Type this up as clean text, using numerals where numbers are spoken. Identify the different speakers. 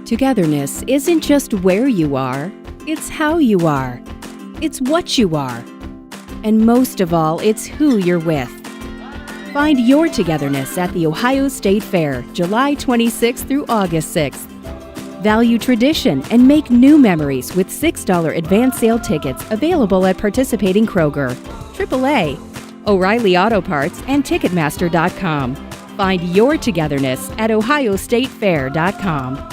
Speaker 1: Togetherness isn't just where you are, it's how you are. It's what you are. And most of all, it's who you're with. Find your togetherness at the Ohio State Fair, July 26th through August 6th. Value tradition and make new memories with $6 advance sale tickets available at participating Kroger, AAA, O'Reilly Auto Parts, and Ticketmaster.com. Find your togetherness at ohiostatefair.com.